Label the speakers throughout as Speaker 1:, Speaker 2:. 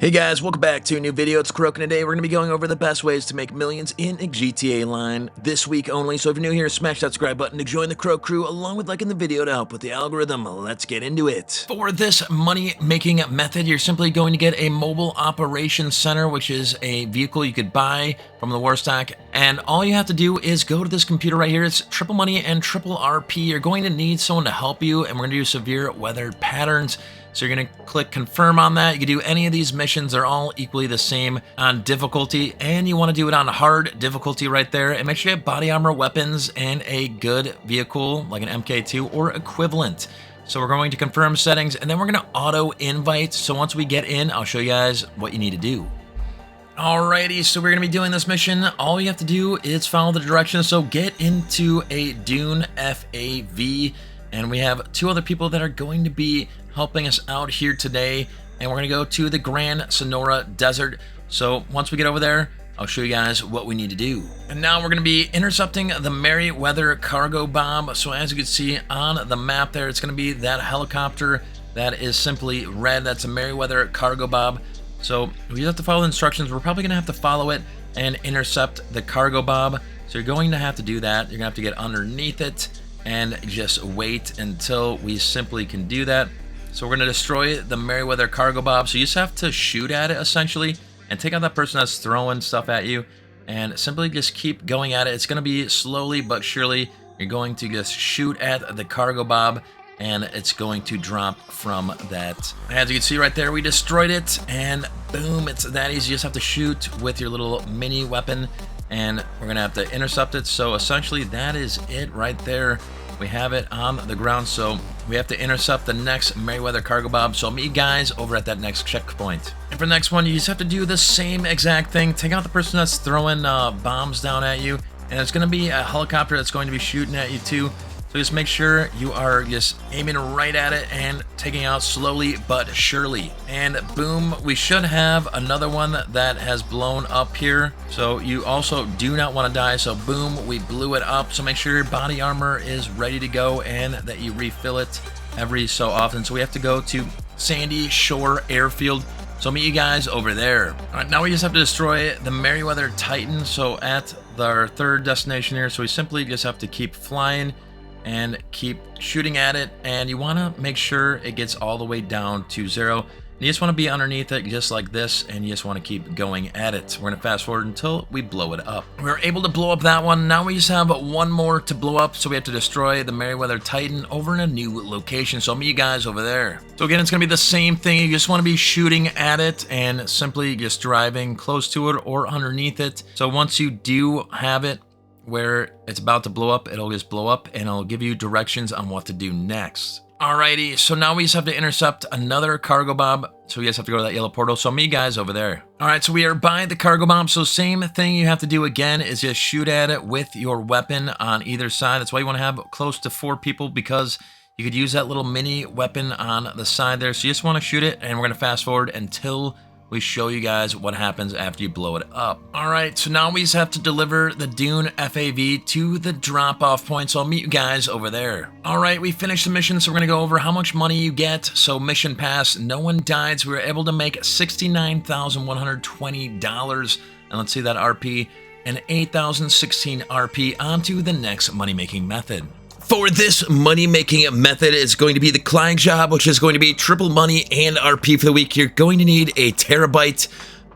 Speaker 1: Hey guys, welcome back to a new video. It's Croak, and today we're going to be going over the best ways to make millions in a GTA line this week only. So if you're new here, smash that subscribe button to join the Croak crew, along with liking the video to help with the algorithm. Let's get into it. For this money-making method, you're simply going to get a mobile operations center, which is a vehicle you could buy from the war stock. And all you have to do is go to this computer right here. It's triple money and triple RP. You're going to need someone to help you, and we're going to do severe weather patterns. So you're going to click confirm on that. You can do any of these missions. They're all equally the same on difficulty, and you want to do it on hard difficulty right there. And make sure you have body armor, weapons, and a good vehicle like an MK2 or equivalent. So we're going to confirm settings, and then we're going to auto invite. So once we get in, I'll show you guys what you need to do. Alrighty, so we're going to be doing this mission. All you have to do is follow the directions. So get into a Dune FAV, and we have two other people that are going to be helping us out here today, and we're going to go to the Grand Sonora Desert. So once we get over there, I'll show you guys what we need to do. And now we're going to be intercepting the Merryweather cargo bomb. So as you can see on the map there, it's going to be that helicopter that is simply red. That's a Merryweather cargo bomb. So we have to follow the instructions. We're probably going to have to follow it and intercept the cargo bomb. So you're going to have to do that. You're going to have to get underneath it and just wait until we simply can do that. So we're going to destroy the Merryweather cargo bomb. So you just have to shoot at it essentially and take out that person that's throwing stuff at you and simply just keep going at it. It's going to be slowly but surely. You're going to just shoot at the cargo bomb and it's going to drop from that. As you can see right there, we destroyed it, and boom, it's that easy. You just have to shoot with your little mini weapon, and we're going to have to intercept it. So essentially that is it right there. We have it on the ground, so we have to intercept the next Merryweather cargo bomb. So I'll meet you guys over at that next checkpoint. And for the next one, you just have to do the same exact thing. Take out the person that's throwing bombs down at you, and it's going to be a helicopter that's going to be shooting at you too. So just make sure you are just aiming right at it and taking out slowly but surely. And boom, we should have another one that has blown up here. So you also do not want to die. So boom, we blew it up. So make sure your body armor is ready to go and that you refill it every so often. So we have to go to Sandy Shore Airfield. So I'll meet you guys over there. All right, now we just have to destroy the Merryweather Titan. So at our third destination here, so we simply just have to keep flying and keep shooting at it, and you want to make sure it gets all the way down to 0. You just want to be underneath it just like this, and you just want to keep going at it. We're going to fast forward until we blow it up. We were able to blow up that one. Now we just have one more to blow up, so we have to destroy the Merryweather Titan over in a new location. So I'll meet you guys over there. So again, it's going to be the same thing. You just want to be shooting at it and simply just driving close to it or underneath it. So once you do have it where it's about to blow up, it'll just blow up and it'll give you directions on what to do next. Alrighty, so now we just have to intercept another cargo bomb. So we just have to go to that yellow portal. So meet you guys over there. Alright, so we are by the cargo bomb. So same thing you have to do again is just shoot at it with your weapon on either side. That's why you want to have close to 4 people, because you could use that little mini weapon on the side there. So you just want to shoot it, and we're going to fast forward until we show you guys what happens after you blow it up. Alright, so now we just have to deliver the Dune FAV to the drop-off point, so I'll meet you guys over there. Alright, we finished the mission, so we're going to go over how much money you get. So mission pass, no one died, so we were able to make $69,120. And let's see that RP, and 8,016 RP onto the next money-making method. For this money-making method, it's going to be the client job, which is going to be triple money and RP for the week. You're going to need a Terrorbyte,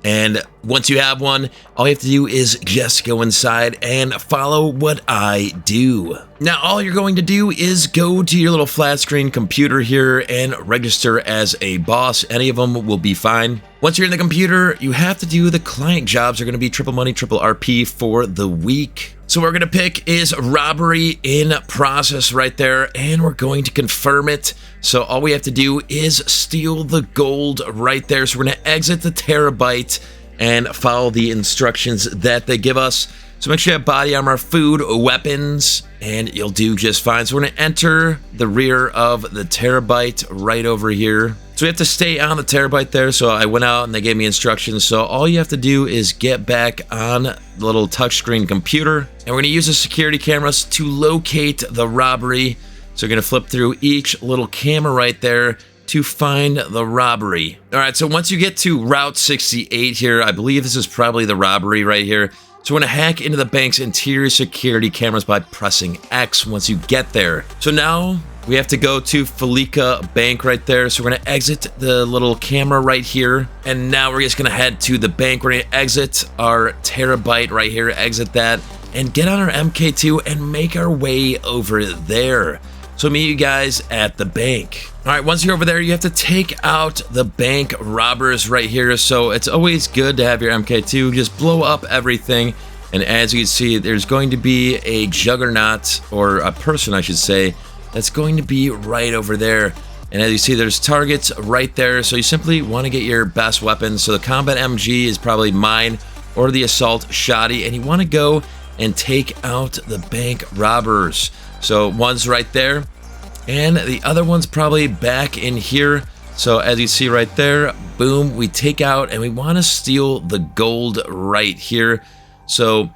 Speaker 1: and once you have one, all you have to do is just go inside and follow what I do. Now, all you're going to do is go to your little flat screen computer here and register as a boss. Any of them will be fine. Once you're in the computer, you have to do the client jobs. They're going to be triple money, triple RP for the week. So what we're going to pick is robbery in process right there, and we're going to confirm it. So all we have to do is steal the gold right there. So we're going to exit the Terrorbyte and follow the instructions that they give us. So make sure you have body armor, food, weapons, and you'll do just fine. So we're going to enter the rear of the Terrorbyte right over here. So we have to stay on the Terrorbyte there. So I went out and they gave me instructions. So all you have to do is get back on the little touchscreen computer, and we're going to use the security cameras to locate the robbery. So you're going to flip through each little camera right there, to find the robbery. All right, so once you get to Route 68 here, I believe this is probably the robbery right here. So we're gonna hack into the bank's interior security cameras by pressing X once you get there. So now we have to go to Fooligan Bank right there. So we're gonna exit the little camera right here. And now we're just gonna head to the bank. We're gonna exit our Terrorbyte right here, exit that, and get on our MK2 and make our way over there. So meet you guys at the bank. All right, once you're over there, you have to take out the bank robbers right here. So it's always good to have your MK2 just blow up everything. And as you can see, there's going to be a juggernaut, or a person I should say, that's going to be right over there. And as you see, there's targets right there. So you simply want to get your best weapons. So the combat MG is probably mine, or the assault shoddy, and you want to go and take out the bank robbers. So one's right there, and the other one's probably back in here. So as you see right there, boom, we take out, and we want to steal the gold right here. So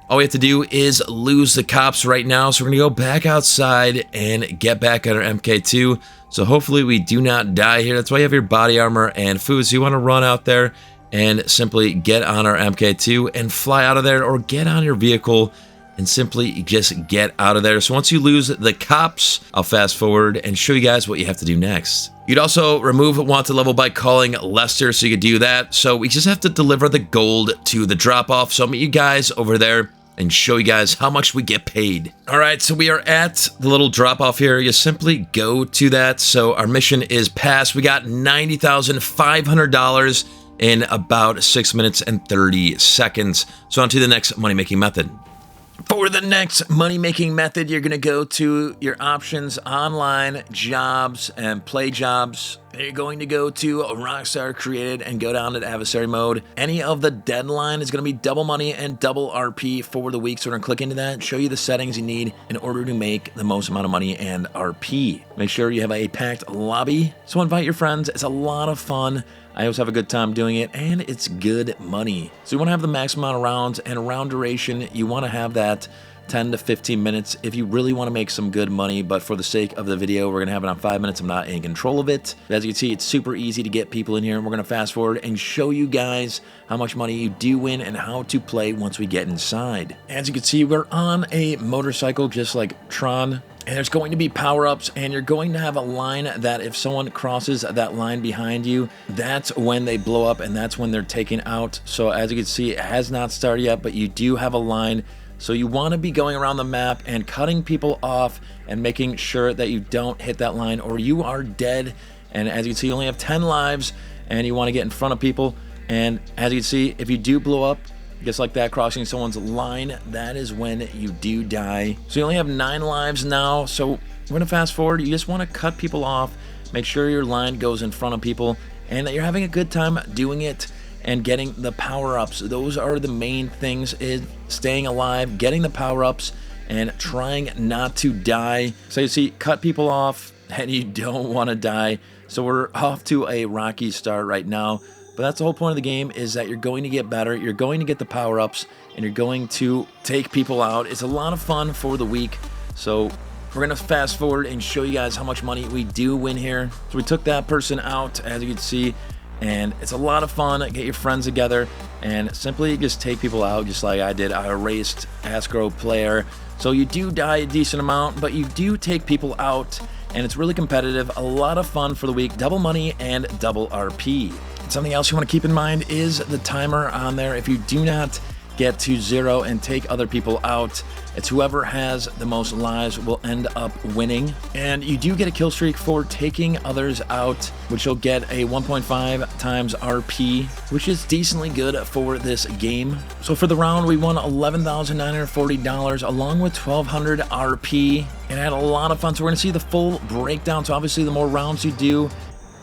Speaker 1: all we have to do is lose the cops right now. So we're gonna go back outside and get back at our MK2. So hopefully we do not die here. That's why you have your body armor and food. So you want to run out there and simply get on our MK2 and fly out of there, or get on your vehicle and simply just get out of there. So once you lose the cops, I'll fast forward and show you guys what you have to do next. You'd also remove wanted level by calling Lester, so you could do that. So we just have to deliver the gold to the drop-off. So I'll meet you guys over there and show you guys how much we get paid. All right, so we are at the little drop-off here. You simply go to that. So our mission is passed. We got $90,500 in about 6 minutes and 30 seconds. So on to the next money-making method. For the next money-making method, you're going to go to your options, online, jobs, and play jobs. You're going to go to Rockstar Created and go down to adversary mode. Any of the deadline is going to be double money and double RP for the week. So we're going to click into that, show you the settings you need in order to make the most amount of money and RP. Make sure you have a packed lobby. So invite your friends. It's a lot of fun. I always have a good time doing it, and it's good money. So you want to have the maximum amount of rounds, and round duration, you want to have that 10 to 15 minutes if you really want to make some good money. But for the sake of the video, we're going to have it on 5 minutes. I'm not in control of it. But as you can see, it's super easy to get people in here, and we're going to fast forward and show you guys how much money you do win and how to play once we get inside. As you can see, we're on a motorcycle just like Tron. And there's going to be power-ups, and you're going to have a line that if someone crosses that line behind you, that's when they blow up, and that's when they're taken out. So as you can see, it has not started yet, but you do have a line. So you want to be going around the map and cutting people off and making sure that you don't hit that line, or you are dead. And as you can see, you only have 10 lives, and you want to get in front of people. And as you can see, if you do blow up, just like that, crossing someone's line, that is when you do die. So you only have 9 lives now. So we're going to fast forward. You just want to cut people off, make sure your line goes in front of people, and that you're having a good time doing it and getting the power-ups. Those are the main things, is staying alive, getting the power-ups, and trying not to die. So you see, cut people off, and you don't want to die. So we're off to a rocky start right now. But that's the whole point of the game, is that you're going to get better, you're going to get the power-ups, and you're going to take people out. It's a lot of fun for the week. So we're going to fast forward and show you guys how much money we do win here. So we took that person out, as you can see, and it's a lot of fun. Get your friends together and simply just take people out, just like I did. I erased Ascro player. So you do die a decent amount, but you do take people out, and it's really competitive. A lot of fun for the week. Double money and double RP. Something else you want to keep in mind is the timer on there. If you do not get to 0 and take other people out, it's whoever has the most lives will end up winning. And you do get a kill streak for taking others out, which you'll get a 1.5 times RP, which is decently good for this game. So for the round, we won $11,940 along with 1,200 RP, and had a lot of fun. So we're going to see the full breakdown. So obviously, the more rounds you do,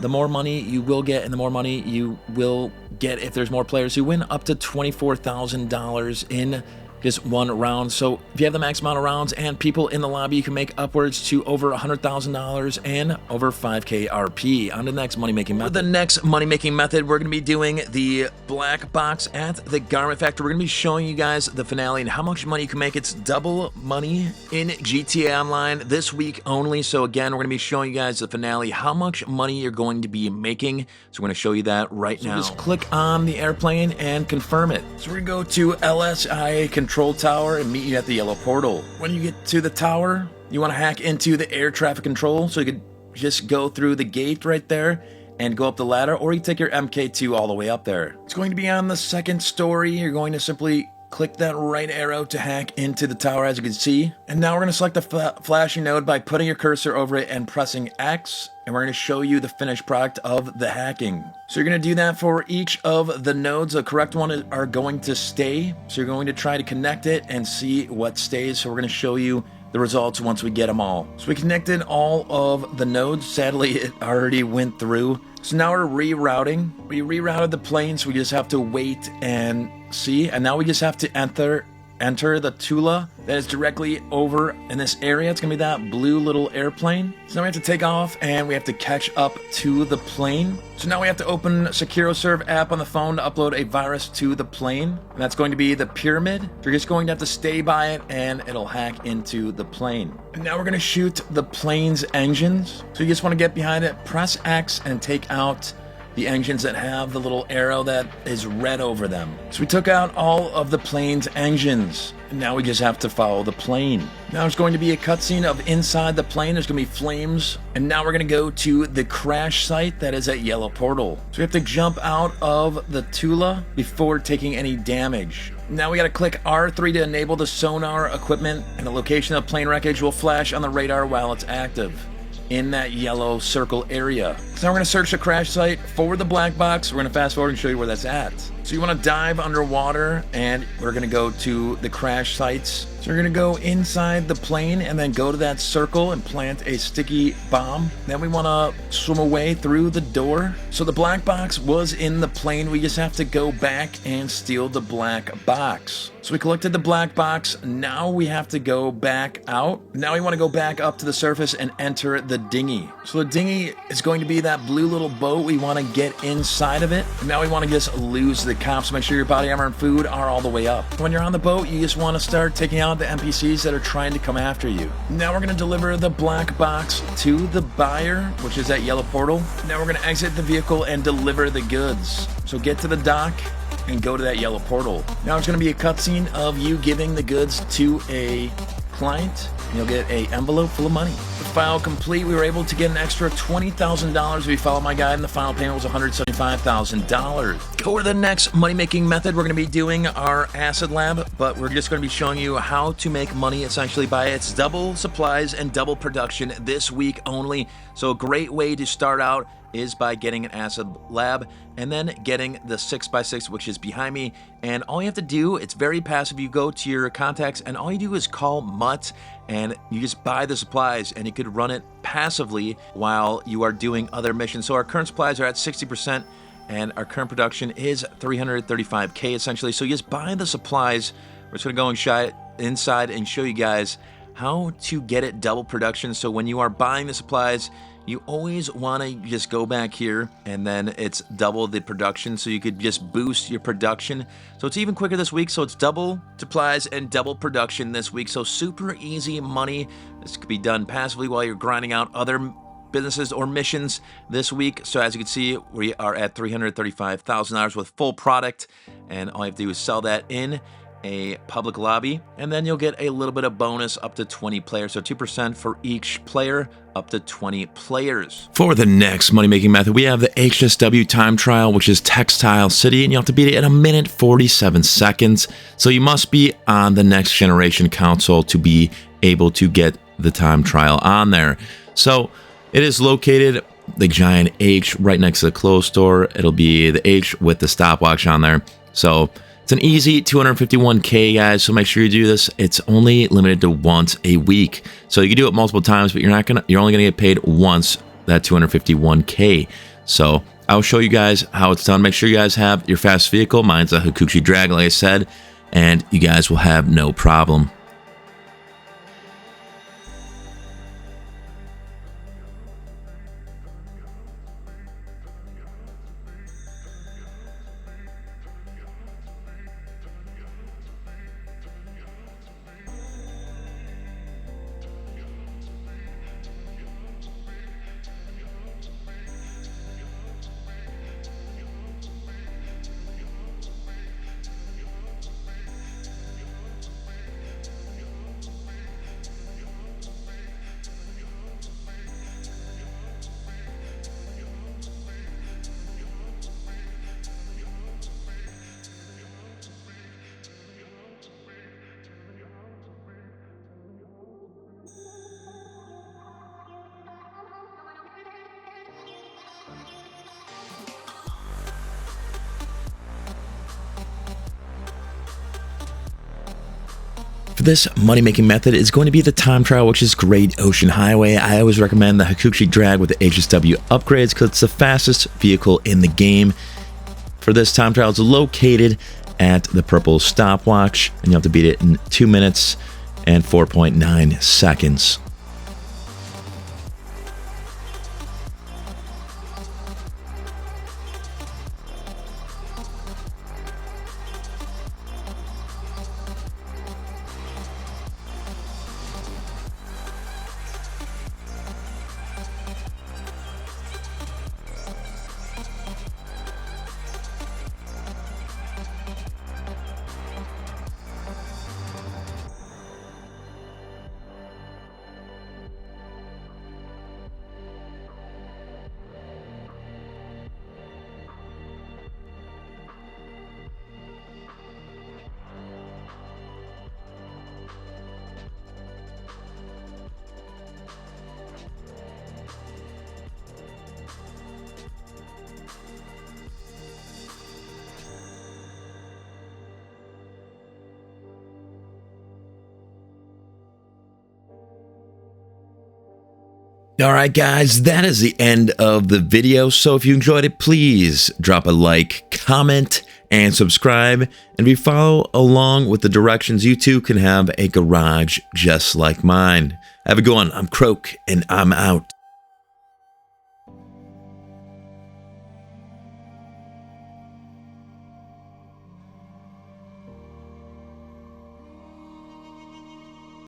Speaker 1: the more money you will get, and the more money you will get if there's more players. You win up to $24,000 in just 1 round. So if you have the max amount of rounds and people in the lobby, you can make upwards to over $100,000 and over 5K RP. On to the next money-making method. For the next money-making method, we're going to be doing the black box at the garment factory. We're going to be showing you guys the finale and how much money you can make. It's double money in GTA Online this week only. So again, we're going to be showing you guys the finale, how much money you're going to be making. So we're going to show you that right now. Just click on the airplane and confirm it. So we're going to go to LSIA Control Tower and meet you at the yellow portal. When you get to the tower, you want to hack into the air traffic control, so you could just go through the gate right there and go up the ladder, or you take your MK2 all the way up there. It's going to be on the 2nd story. You're going to simply click that right arrow to hack into the tower, as you can see. And now we're going to select the flashing node by putting your cursor over it and pressing X, and we're going to show you the finished product of the hacking. So you're going to do that for each of the nodes. The correct one are going to stay. So you're going to try to connect it and see what stays. So we're going to show you the results once we get them all. So we connected all of the nodes. Sadly, it already went through. So now we're rerouting. We rerouted the plane, so we just have to wait and see. And now we just have to enter the Tula that is directly over in this area. It's gonna be that blue little airplane. So now we have to take off and we have to catch up to the plane. So now we have to open SecuroServe app on the phone to upload a virus to the plane. And that's going to be the pyramid. You're just going to have to stay by it and it'll hack into the plane. And now we're gonna shoot the plane's engines. So you just wanna get behind it, press X and take out the engines that have the little arrow that is red over them. So we took out all of the plane's engines. And now we just have to follow the plane. Now there's going to be a cutscene of inside the plane. There's going to be flames. And now we're going to go to the crash site that is at Yellow Portal. So we have to jump out of the Tula before taking any damage. Now we got to click R3 to enable the sonar equipment, and the location of plane wreckage will flash on the radar while it's active in that yellow circle area. So now we're going to search the crash site for the black box. We're going to fast forward and show you where that's at. So you want to dive underwater, and we're going to go to the crash sites. So you're going to go inside the plane and then go to that circle and plant a sticky bomb. Then we want to swim away through the door. So the black box was in the plane. We just have to go back and steal the black box. So we collected the black box. Now we have to go back out. Now we want to go back up to the surface and enter the dinghy. So the dinghy is going to be that blue little boat. We want to get inside of it. Now we want to just lose the cops. Make sure your body armor and food are all the way up. When you're on the boat, you just want to start taking out the NPCs that are trying to come after you. Now we're going to deliver the black box to the buyer, which is at Yellow Portal. Now we're going to exit the vehicle and deliver the goods. So get to the dock and go to that Yellow Portal. Now it's going to be a cutscene of you giving the goods to a client. You'll get an envelope full of money. The file complete. We were able to get an extra $20,000 if we follow my guide, and the final payment was $175,000. For the next money-making method, we're going to be doing our acid lab, but we're just going to be showing you how to make money essentially by its double supplies and double production this week only. So a great way to start out is by getting an acid lab and then getting the 6x6, which is behind me. And all you have to do, it's very passive. You go to your contacts and all you do is call Mutt and you just buy the supplies, and you could run it passively while you are doing other missions. So our current supplies are at 60% and our current production is 335K essentially. So you just buy the supplies. We're just gonna go and inside and show you guys how to get it double production. So when you are buying the supplies, you always want to just go back here and then it's double the production, so you could just boost your production. So it's even quicker this week. So it's double supplies and double production this week. So super easy money. This could be done passively while you're grinding out other businesses or missions this week. So as you can see, we are at $335,000 with full product, and all you have to do is sell that in a public lobby, and then you'll get a little bit of bonus up to 20 players. So 2% for each player, up to 20 players. For the next money-making method, we have the HSW time trial, which is Textile City, and you have to beat it in 1 minute 47 seconds. So you must be on the next generation console to be able to get the time trial on there. So it is located, the giant H right next to the clothes store. It'll be the H with the stopwatch on there. So it's an easy 251K, guys, so make sure you do this. It's only limited to once a week. So you can do it multiple times, but you're only gonna get paid once that 251K. So I'll show you guys how it's done. Make sure you guys have your fast vehicle. Mine's a Hikuchi Drag, like I said. and you guys will have no problem. For this money-making method is going to be the time trial, which is Great Ocean Highway. I always recommend the Hakuchi Drag with the HSW upgrades because it's the fastest vehicle in the game. For this time trial, it's located at the purple stopwatch, and you have to beat it in 2 minutes and 4.9 seconds. Alright guys, that is the end of the video, so if you enjoyed it, please drop a like, comment, and subscribe, and if you follow along with the directions, you too can have a garage just like mine. Have a good one. I'm Croak, and I'm out.